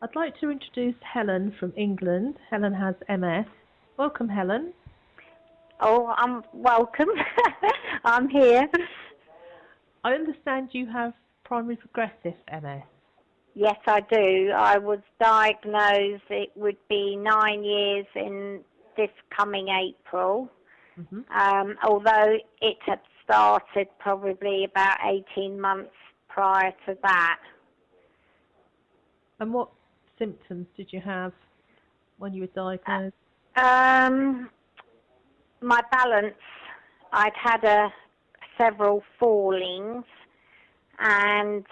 I'd like to introduce Helen from England. Helen has MS. Welcome, Helen. Oh, I'm welcome. I'm here. I understand you have primary progressive MS. Yes, I do. I was diagnosed, it would be 9 years in this coming April. Although it had started probably about 18 months prior to that. And what symptoms did you have when you were diagnosed? My balance, I'd had several fallings, and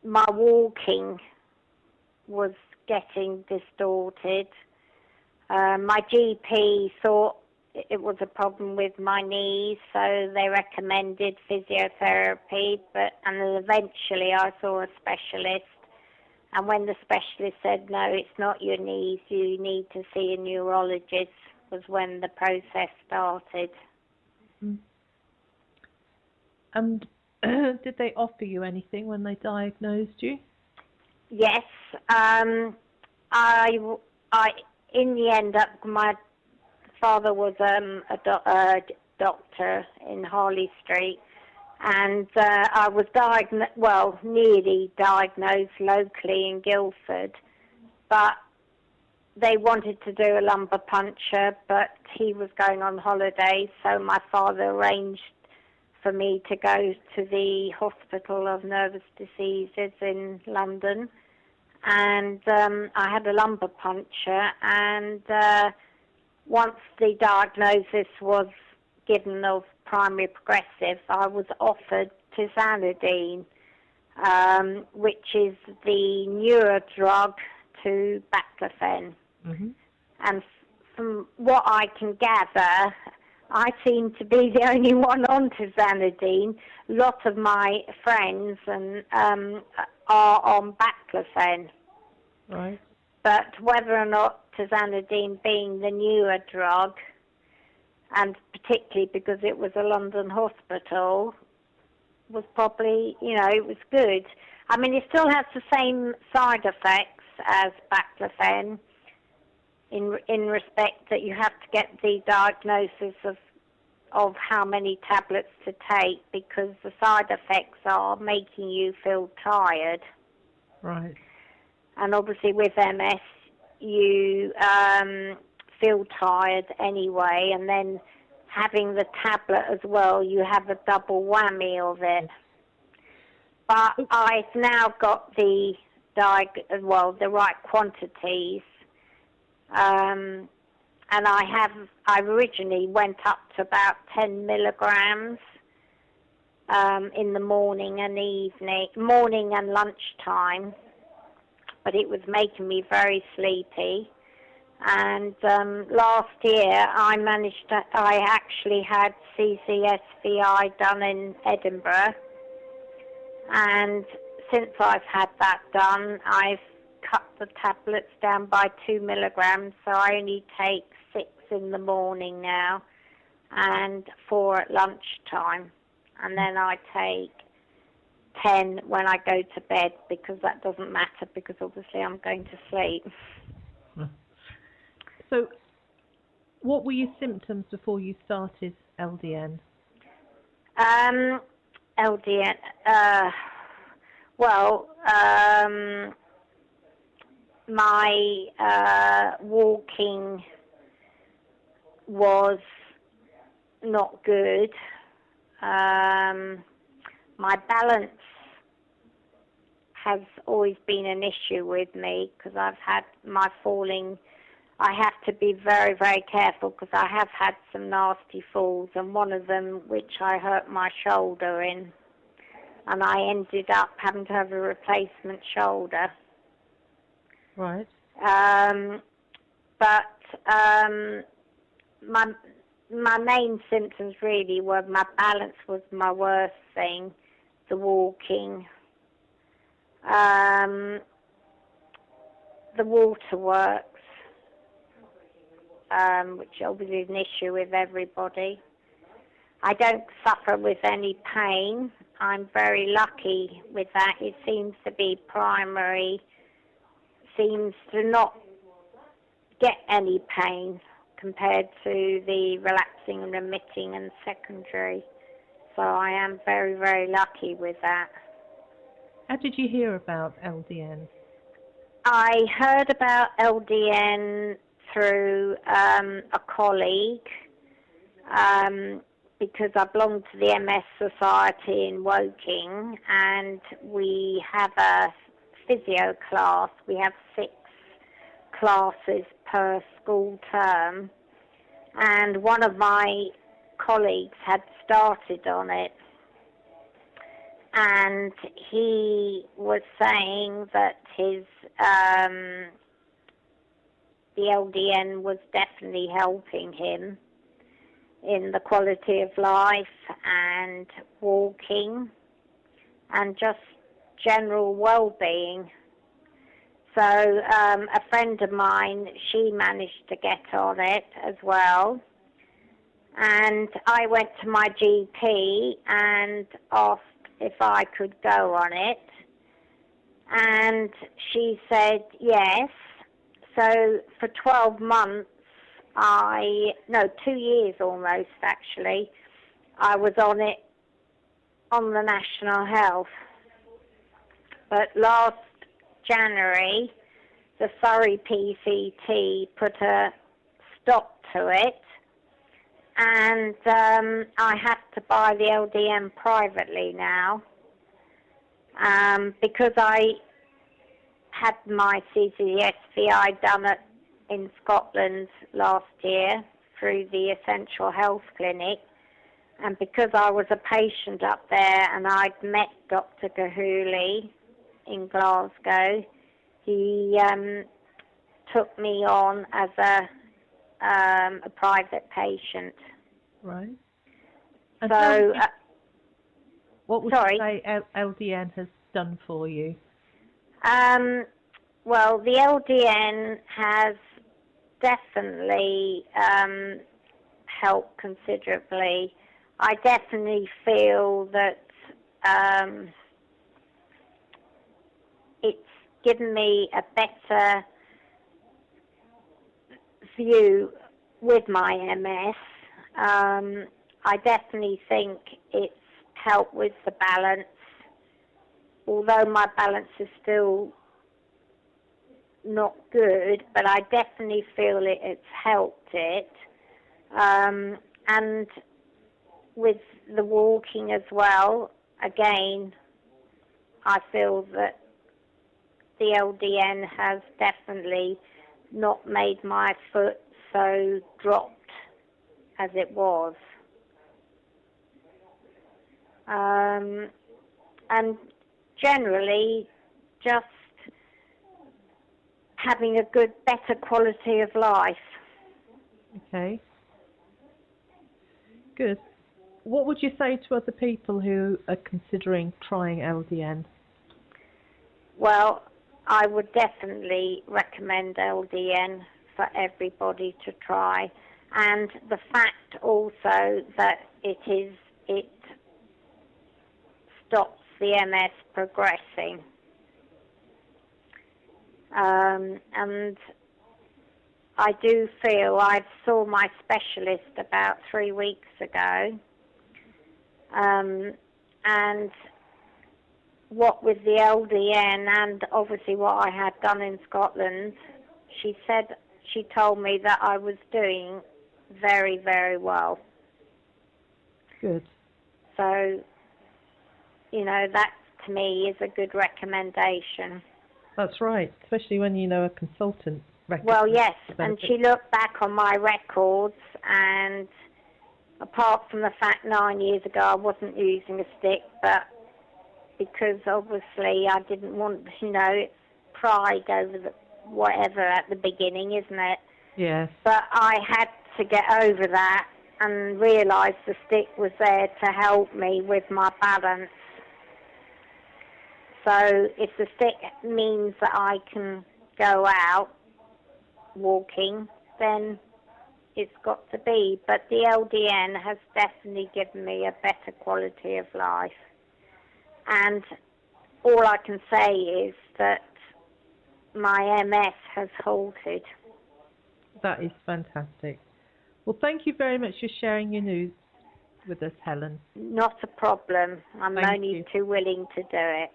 my walking was getting distorted. My GP thought it was a problem with my knees, so they recommended physiotherapy, and then eventually I saw a specialist. And when the specialist said, no, it's not your knees, you need to see a neurologist, was when the process started. And did they offer you anything when they diagnosed you? Yes. In the end, my father was a doctor in Harley Street, and I was nearly diagnosed locally in Guildford, but they wanted to do a lumbar puncture, but he was going on holiday, so my father arranged for me to go to the Hospital of Nervous Diseases in London, and I had a lumbar puncture, and once the diagnosis was given of primary progressive, I was offered tizanidine, which is the newer drug to baclofen. And from what I can gather, I seem to be the only one on tizanidine. A lot of my friends are on baclofen. Right. But whether or not tizanidine being the newer drug, and particularly because it was a London hospital, was probably, it was good. I mean, it still has the same side effects as baclofen in respect that you have to get the diagnosis of how many tablets to take, because the side effects are making you feel tired. Right. And obviously with MS, you feel tired anyway, and then having the tablet as well, you have a double whammy of it. But I've now got the right quantities, and I originally went up to about 10 milligrams in the morning and lunchtime, but it was making me very sleepy. And last year I actually had CCSVI done in Edinburgh, and since I've had that done, I've cut the tablets down by 2 milligrams, so I only take 6 in the morning now and 4 at lunchtime, and then I take 10 when I go to bed, because that doesn't matter, because obviously I'm going to sleep. So what were your symptoms before you started LDN? LDN, my walking was not good. My balance has always been an issue with me, because I've had my falling. I have to be very, very careful, because I have had some nasty falls, and one of them which I hurt my shoulder in, and I ended up having to have a replacement shoulder. Right. My main symptoms really were my balance was my worst thing, the walking, the waterworks, which obviously is an issue with everybody. I don't suffer with any pain. I'm very lucky with that. It seems to be primary, seems to not get any pain compared to the relaxing and remitting and secondary. So I am very, very lucky with that. How did you hear about LDN? I heard about LDN through a colleague because I belong to the MS Society in Woking, and we have a physio class. We have 6 classes per school term, and one of my colleagues had started on it, and he was saying that his the LDN was definitely helping him in the quality of life and walking and just general well-being. So a friend of mine, she managed to get on it as well. And I went to my GP and asked if I could go on it. And she said yes. So for 12 months, 2 years almost actually, I was on it on the National Health. But last January, the Surrey PCT put a stop to it, and I have to buy the LDN privately now because I had my CCSVI done in Scotland last year through the Essential Health Clinic, and because I was a patient up there and I'd met Dr. Gahuli in Glasgow, he took me on as a private patient. Right. And so, what would you say LDN has done for you? Well, the LDN has definitely helped considerably. I definitely feel that it's given me a better view with my MS. I definitely think it's helped with the balance, although my balance is still not good, but I definitely feel it's helped it. And with the walking as well, again, I feel that the LDN has definitely not made my foot so dropped as it was. And generally, just having a better quality of life. Okay. Good. What would you say to other people who are considering trying LDN? Well, I would definitely recommend LDN for everybody to try. And the fact also that it stops the MS progressing. And I do feel, I saw my specialist about 3 weeks ago, and what with the LDN and obviously what I had done in Scotland, she told me that I was doing very, very well. Good. So, that to me is a good recommendation. That's right, especially when you know a consultant recommends. Well, yes, and she looked back on my records, and apart from the fact 9 years ago I wasn't using a stick, but because obviously I didn't want, pride over the whatever at the beginning, isn't it? Yes. But I had to get over that and realise the stick was there to help me with my balance. So if the stick means that I can go out walking, then it's got to be. But the LDN has definitely given me a better quality of life. And all I can say is that my MS has halted. That is fantastic. Well, thank you very much for sharing your news with us, Helen. Not a problem. I'm Thank only you. too willing to do it.